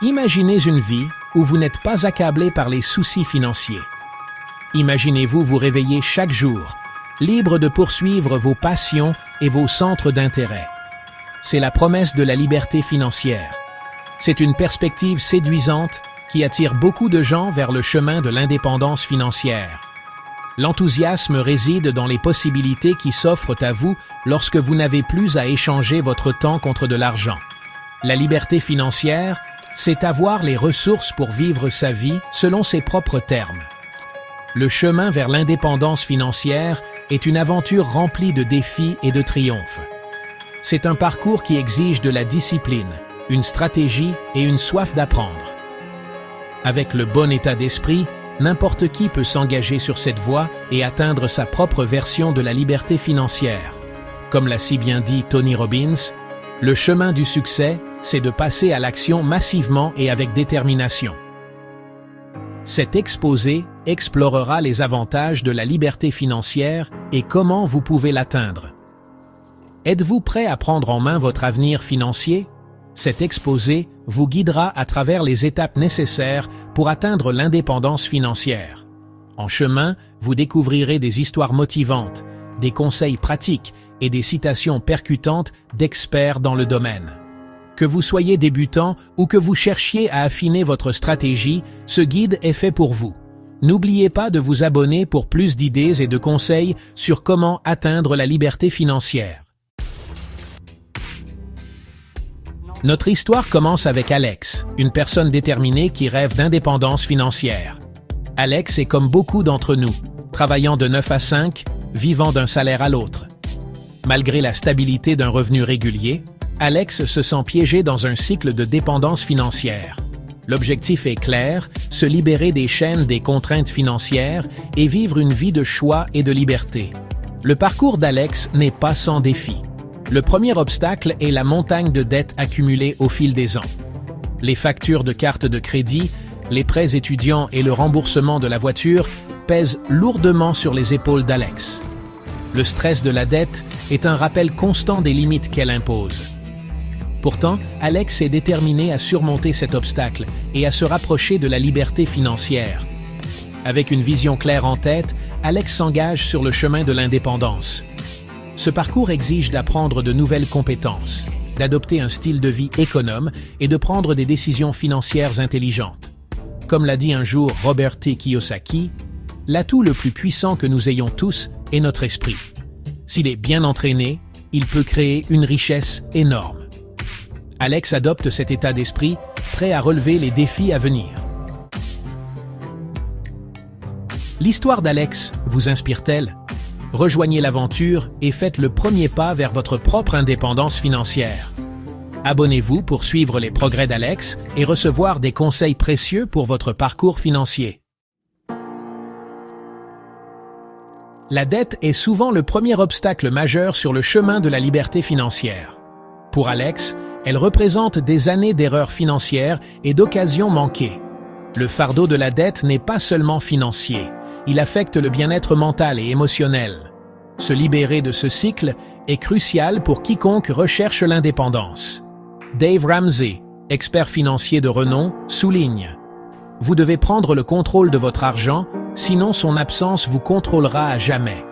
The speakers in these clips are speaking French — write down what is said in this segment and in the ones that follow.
Imaginez une vie où vous n'êtes pas accablé par les soucis financiers. Imaginez-vous vous réveiller chaque jour, libre de poursuivre vos passions et vos centres d'intérêt. C'est la promesse de la liberté financière. C'est une perspective séduisante qui attire beaucoup de gens vers le chemin de l'indépendance financière. L'enthousiasme réside dans les possibilités qui s'offrent à vous lorsque vous n'avez plus à échanger votre temps contre de l'argent. La liberté financière, c'est avoir les ressources pour vivre sa vie selon ses propres termes. Le chemin vers l'indépendance financière est une aventure remplie de défis et de triomphes. C'est un parcours qui exige de la discipline, une stratégie et une soif d'apprendre. Avec le bon état d'esprit, n'importe qui peut s'engager sur cette voie et atteindre sa propre version de la liberté financière. Comme l'a si bien dit Tony Robbins, le chemin du succès, c'est de passer à l'action massivement et avec détermination. Cet exposé explorera les avantages de la liberté financière et comment vous pouvez l'atteindre. Êtes-vous prêt à prendre en main votre avenir financier? Cet exposé vous guidera à travers les étapes nécessaires pour atteindre l'indépendance financière. En chemin, vous découvrirez des histoires motivantes, des conseils pratiques et des citations percutantes d'experts dans le domaine. Que vous soyez débutant ou que vous cherchiez à affiner votre stratégie, ce guide est fait pour vous. N'oubliez pas de vous abonner pour plus d'idées et de conseils sur comment atteindre la liberté financière. Notre histoire commence avec Alex, une personne déterminée qui rêve d'indépendance financière. Alex est comme beaucoup d'entre nous, travaillant de 9 à 5, vivant d'un salaire à l'autre. Malgré la stabilité d'un revenu régulier, Alex se sent piégé dans un cycle de dépendance financière. L'objectif est clair, se libérer des chaînes des contraintes financières et vivre une vie de choix et de liberté. Le parcours d'Alex n'est pas sans défis. Le premier obstacle est la montagne de dettes accumulées au fil des ans. Les factures de cartes de crédit, les prêts étudiants et le remboursement de la voiture pèsent lourdement sur les épaules d'Alex. Le stress de la dette est un rappel constant des limites qu'elle impose. Pourtant, Alex est déterminé à surmonter cet obstacle et à se rapprocher de la liberté financière. Avec une vision claire en tête, Alex s'engage sur le chemin de l'indépendance. Ce parcours exige d'apprendre de nouvelles compétences, d'adopter un style de vie économe et de prendre des décisions financières intelligentes. Comme l'a dit un jour Robert T. Kiyosaki, l'atout le plus puissant que nous ayons tous est notre esprit. S'il est bien entraîné, il peut créer une richesse énorme. Alex adopte cet état d'esprit, prêt à relever les défis à venir. L'histoire d'Alex vous inspire-t-elle? Rejoignez l'aventure et faites le premier pas vers votre propre indépendance financière. Abonnez-vous pour suivre les progrès d'Alex et recevoir des conseils précieux pour votre parcours financier. La dette est souvent le premier obstacle majeur sur le chemin de la liberté financière. Pour Alex, elle représente des années d'erreurs financières et d'occasions manquées. Le fardeau de la dette n'est pas seulement financier, il affecte le bien-être mental et émotionnel. Se libérer de ce cycle est crucial pour quiconque recherche l'indépendance. Dave Ramsey, expert financier de renom, souligne: « Vous devez prendre le contrôle de votre argent, sinon son absence vous contrôlera à jamais. »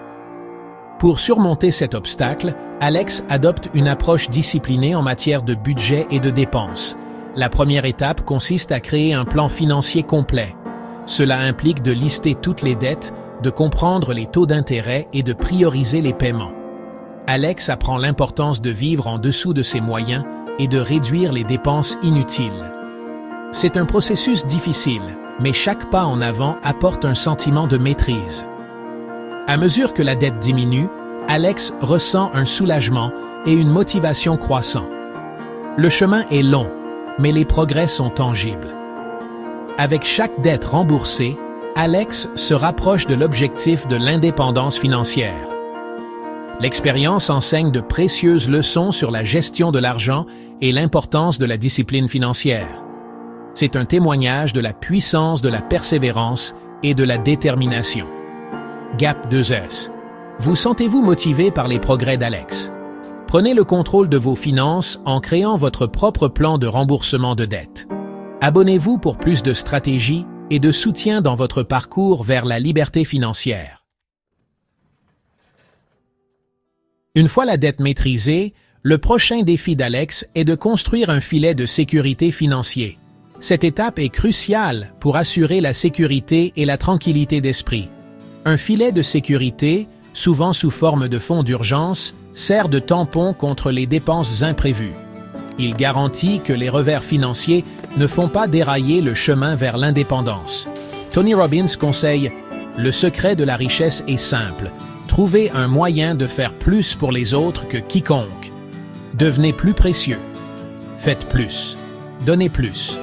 Pour surmonter cet obstacle, Alex adopte une approche disciplinée en matière de budget et de dépenses. La première étape consiste à créer un plan financier complet. Cela implique de lister toutes les dettes, de comprendre les taux d'intérêt et de prioriser les paiements. Alex apprend l'importance de vivre en dessous de ses moyens et de réduire les dépenses inutiles. C'est un processus difficile, mais chaque pas en avant apporte un sentiment de maîtrise. À mesure que la dette diminue, Alex ressent un soulagement et une motivation croissant. Le chemin est long, mais les progrès sont tangibles. Avec chaque dette remboursée, Alex se rapproche de l'objectif de l'indépendance financière. L'expérience enseigne de précieuses leçons sur la gestion de l'argent et l'importance de la discipline financière. C'est un témoignage de la puissance de la persévérance et de la détermination. Gap 2S. Vous sentez-vous motivé par les progrès d'Alex? Prenez le contrôle de vos finances en créant votre propre plan de remboursement de dette. Abonnez-vous pour plus de stratégies et de soutien dans votre parcours vers la liberté financière. Une fois la dette maîtrisée, le prochain défi d'Alex est de construire un filet de sécurité financier. Cette étape est cruciale pour assurer la sécurité et la tranquillité d'esprit. Un filet de sécurité, souvent sous forme de fonds d'urgence, sert de tampon contre les dépenses imprévues. Il garantit que les revers financiers ne font pas dérailler le chemin vers l'indépendance. Tony Robbins conseille « Le secret de la richesse est simple. Trouvez un moyen de faire plus pour les autres que quiconque. Devenez plus précieux. Faites plus. Donnez plus. »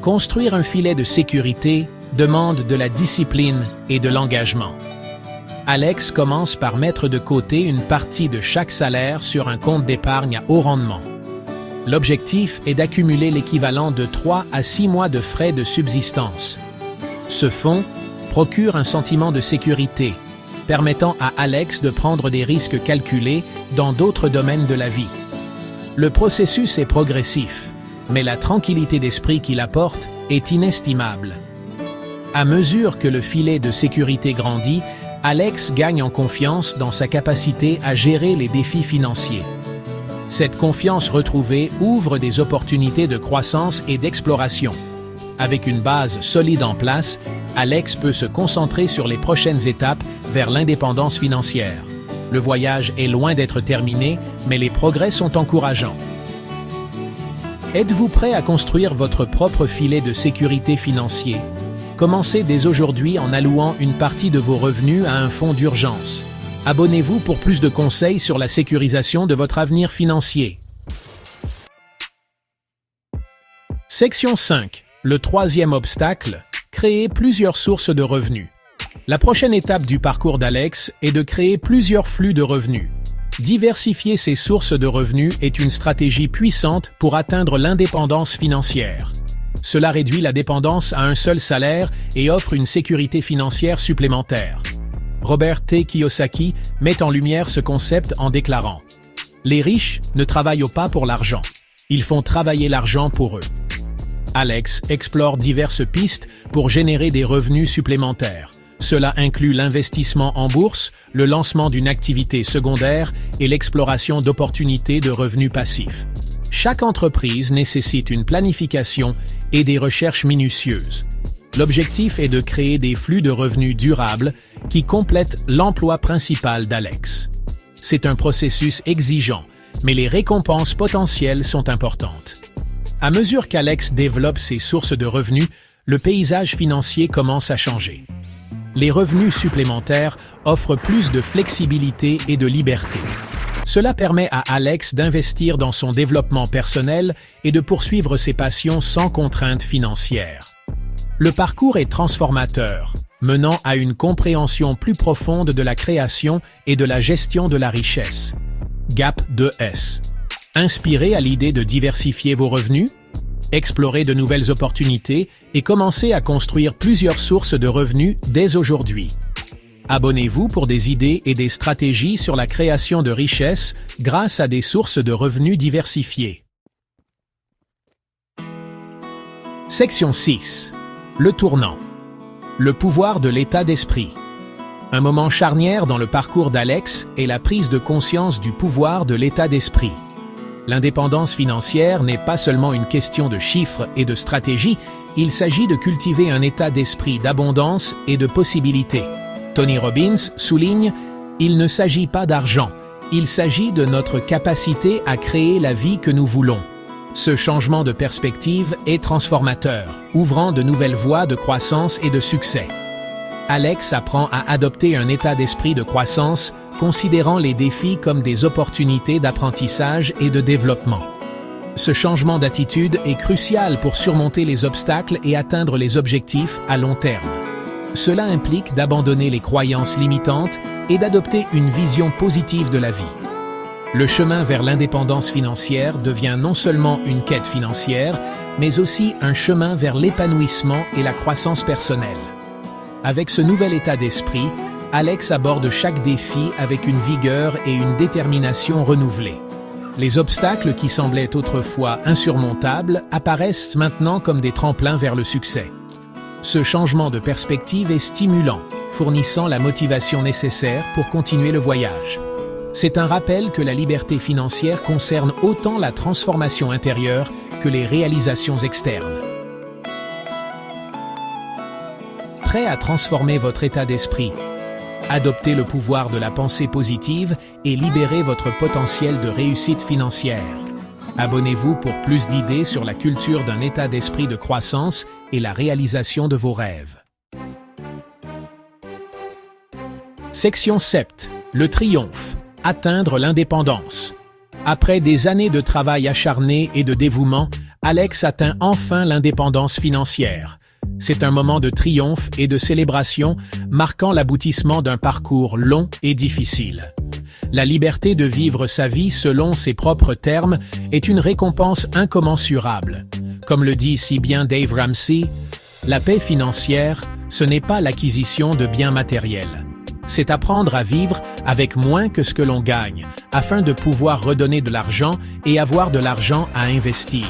Construire un filet de sécurité demande de la discipline et de l'engagement. Alex commence par mettre de côté une partie de chaque salaire sur un compte d'épargne à haut rendement. L'objectif est d'accumuler l'équivalent de 3 à 6 mois de frais de subsistance. Ce fonds procure un sentiment de sécurité, permettant à Alex de prendre des risques calculés dans d'autres domaines de la vie. Le processus est progressif, mais la tranquillité d'esprit qu'il apporte est inestimable. À mesure que le filet de sécurité grandit, Alex gagne en confiance dans sa capacité à gérer les défis financiers. Cette confiance retrouvée ouvre des opportunités de croissance et d'exploration. Avec une base solide en place, Alex peut se concentrer sur les prochaines étapes vers l'indépendance financière. Le voyage est loin d'être terminé, mais les progrès sont encourageants. Êtes-vous prêt à construire votre propre filet de sécurité financier? Commencez dès aujourd'hui en allouant une partie de vos revenus à un fonds d'urgence. Abonnez-vous pour plus de conseils sur la sécurisation de votre avenir financier. Section 5. Le troisième obstacle, créer plusieurs sources de revenus. La prochaine étape du parcours d'Alex est de créer plusieurs flux de revenus. Diversifier ses sources de revenus est une stratégie puissante pour atteindre l'indépendance financière. Cela réduit la dépendance à un seul salaire et offre une sécurité financière supplémentaire. Robert T. Kiyosaki met en lumière ce concept en déclarant « Les riches ne travaillent pas pour l'argent, ils font travailler l'argent pour eux ». Alex explore diverses pistes pour générer des revenus supplémentaires. Cela inclut l'investissement en bourse, le lancement d'une activité secondaire et l'exploration d'opportunités de revenus passifs. Chaque entreprise nécessite une planification et des recherches minutieuses. L'objectif est de créer des flux de revenus durables qui complètent l'emploi principal d'Alex. C'est un processus exigeant, mais les récompenses potentielles sont importantes. À mesure qu'Alex développe ses sources de revenus, le paysage financier commence à changer. Les revenus supplémentaires offrent plus de flexibilité et de liberté. Cela permet à Alex d'investir dans son développement personnel et de poursuivre ses passions sans contraintes financières. Le parcours est transformateur, menant à une compréhension plus profonde de la création et de la gestion de la richesse. Gap 2S. Inspiré à l'idée de diversifier vos revenus? Explorez de nouvelles opportunités et commencez à construire plusieurs sources de revenus dès aujourd'hui. Abonnez-vous pour des idées et des stratégies sur la création de richesses grâce à des sources de revenus diversifiées. Section 6. Le tournant. Le pouvoir de l'état d'esprit. Un moment charnière dans le parcours d'Alex est la prise de conscience du pouvoir de l'état d'esprit. L'indépendance financière n'est pas seulement une question de chiffres et de stratégie, il s'agit de cultiver un état d'esprit d'abondance et de possibilités. Tony Robbins souligne « Il ne s'agit pas d'argent, il s'agit de notre capacité à créer la vie que nous voulons ». Ce changement de perspective est transformateur, ouvrant de nouvelles voies de croissance et de succès. Alex apprend à adopter un état d'esprit de croissance, considérant les défis comme des opportunités d'apprentissage et de développement. Ce changement d'attitude est crucial pour surmonter les obstacles et atteindre les objectifs à long terme. Cela implique d'abandonner les croyances limitantes et d'adopter une vision positive de la vie. Le chemin vers l'indépendance financière devient non seulement une quête financière, mais aussi un chemin vers l'épanouissement et la croissance personnelle. Avec ce nouvel état d'esprit, Alex aborde chaque défi avec une vigueur et une détermination renouvelées. Les obstacles qui semblaient autrefois insurmontables apparaissent maintenant comme des tremplins vers le succès. Ce changement de perspective est stimulant, fournissant la motivation nécessaire pour continuer le voyage. C'est un rappel que la liberté financière concerne autant la transformation intérieure que les réalisations externes. Prêt à transformer votre état d'esprit? Adoptez le pouvoir de la pensée positive et libérez votre potentiel de réussite financière. Abonnez-vous pour plus d'idées sur la culture d'un état d'esprit de croissance et la réalisation de vos rêves. Section 7. Le triomphe. Atteindre l'indépendance. Après des années de travail acharné et de dévouement, Alex atteint enfin l'indépendance financière. C'est un moment de triomphe et de célébration, marquant l'aboutissement d'un parcours long et difficile. La liberté de vivre sa vie selon ses propres termes est une récompense incommensurable. Comme le dit si bien Dave Ramsey, la paix financière, ce n'est pas l'acquisition de biens matériels. C'est apprendre à vivre avec moins que ce que l'on gagne, afin de pouvoir redonner de l'argent et avoir de l'argent à investir.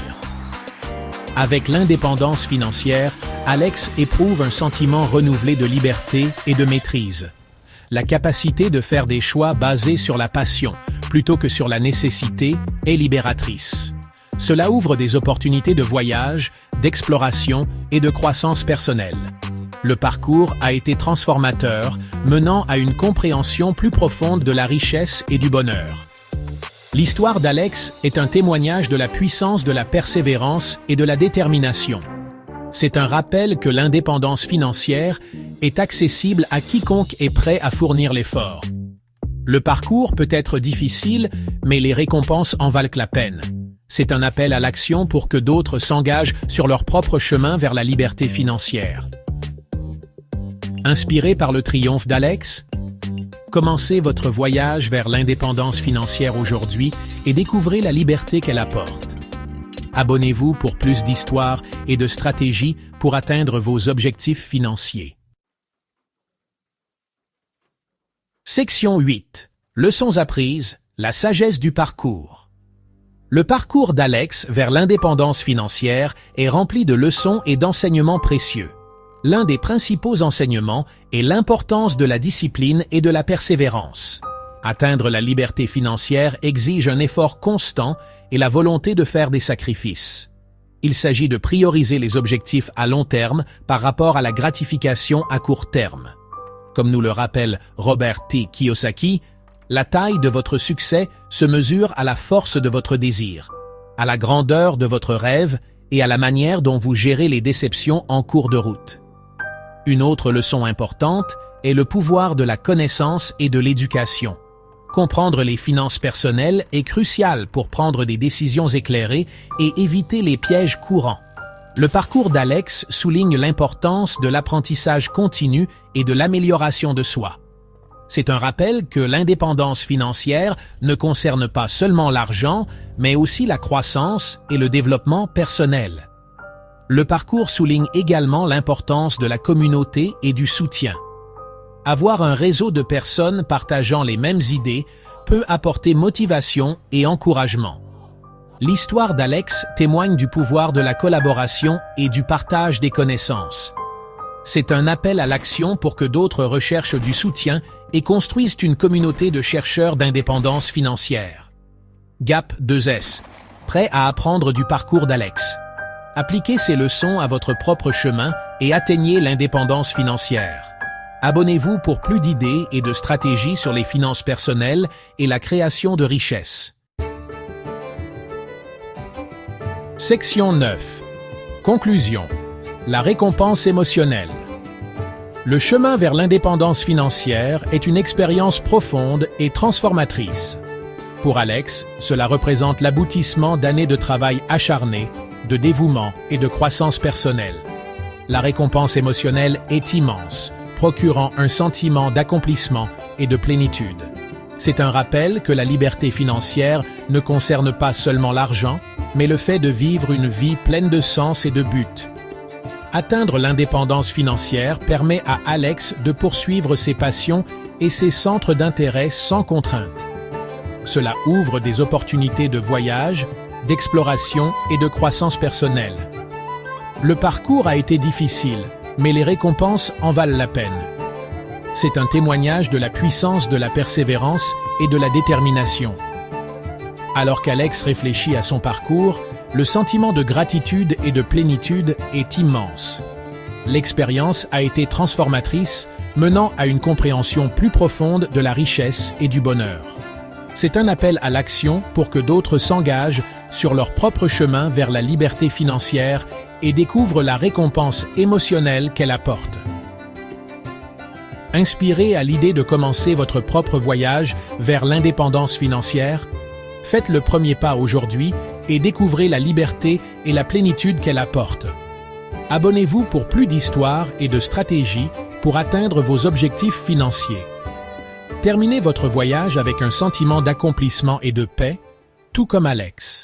Avec l'indépendance financière, Alex éprouve un sentiment renouvelé de liberté et de maîtrise. La capacité de faire des choix basés sur la passion, plutôt que sur la nécessité, est libératrice. Cela ouvre des opportunités de voyage, d'exploration et de croissance personnelle. Le parcours a été transformateur, menant à une compréhension plus profonde de la richesse et du bonheur. L'histoire d'Alex est un témoignage de la puissance de la persévérance et de la détermination. C'est un rappel que l'indépendance financière est accessible à quiconque est prêt à fournir l'effort. Le parcours peut être difficile, mais les récompenses en valent la peine. C'est un appel à l'action pour que d'autres s'engagent sur leur propre chemin vers la liberté financière. Inspiré par le triomphe d'Alex? Commencez votre voyage vers l'indépendance financière aujourd'hui et découvrez la liberté qu'elle apporte. Abonnez-vous pour plus d'histoires et de stratégies pour atteindre vos objectifs financiers. Section 8. Leçons apprises, la sagesse du parcours. Le parcours d'Alex vers l'indépendance financière est rempli de leçons et d'enseignements précieux. L'un des principaux enseignements est l'importance de la discipline et de la persévérance. Atteindre la liberté financière exige un effort constant et la volonté de faire des sacrifices. Il s'agit de prioriser les objectifs à long terme par rapport à la gratification à court terme. Comme nous le rappelle Robert T. Kiyosaki, la taille de votre succès se mesure à la force de votre désir, à la grandeur de votre rêve et à la manière dont vous gérez les déceptions en cours de route. Une autre leçon importante est le pouvoir de la connaissance et de l'éducation. Comprendre les finances personnelles est crucial pour prendre des décisions éclairées et éviter les pièges courants. Le parcours d'Alex souligne l'importance de l'apprentissage continu et de l'amélioration de soi. C'est un rappel que l'indépendance financière ne concerne pas seulement l'argent, mais aussi la croissance et le développement personnel. Le parcours souligne également l'importance de la communauté et du soutien. Avoir un réseau de personnes partageant les mêmes idées peut apporter motivation et encouragement. L'histoire d'Alex témoigne du pouvoir de la collaboration et du partage des connaissances. C'est un appel à l'action pour que d'autres recherchent du soutien et construisent une communauté de chercheurs d'indépendance financière. Gap 2S, prêt à apprendre du parcours d'Alex. Appliquez ces leçons à votre propre chemin et atteignez l'indépendance financière. Abonnez-vous pour plus d'idées et de stratégies sur les finances personnelles et la création de richesses. Section 9. Conclusion. La récompense émotionnelle. Le chemin vers l'indépendance financière est une expérience profonde et transformatrice. Pour Alex, cela représente l'aboutissement d'années de travail acharné, de dévouement et de croissance personnelle. La récompense émotionnelle est immense, procurant un sentiment d'accomplissement et de plénitude. C'est un rappel que la liberté financière ne concerne pas seulement l'argent, mais le fait de vivre une vie pleine de sens et de but. Atteindre l'indépendance financière permet à Alex de poursuivre ses passions et ses centres d'intérêt sans contrainte. Cela ouvre des opportunités de voyage, d'exploration et de croissance personnelle. Le parcours a été difficile, mais les récompenses en valent la peine. C'est un témoignage de la puissance de la persévérance et de la détermination. Alors qu'Alex réfléchit à son parcours, le sentiment de gratitude et de plénitude est immense. L'expérience a été transformatrice, menant à une compréhension plus profonde de la richesse et du bonheur. C'est un appel à l'action pour que d'autres s'engagent sur leur propre chemin vers la liberté financière et découvrent la récompense émotionnelle qu'elle apporte. Inspiré à l'idée de commencer votre propre voyage vers l'indépendance financière, faites le premier pas aujourd'hui et découvrez la liberté et la plénitude qu'elle apporte. Abonnez-vous pour plus d'histoires et de stratégies pour atteindre vos objectifs financiers. Terminez votre voyage avec un sentiment d'accomplissement et de paix, tout comme Alex.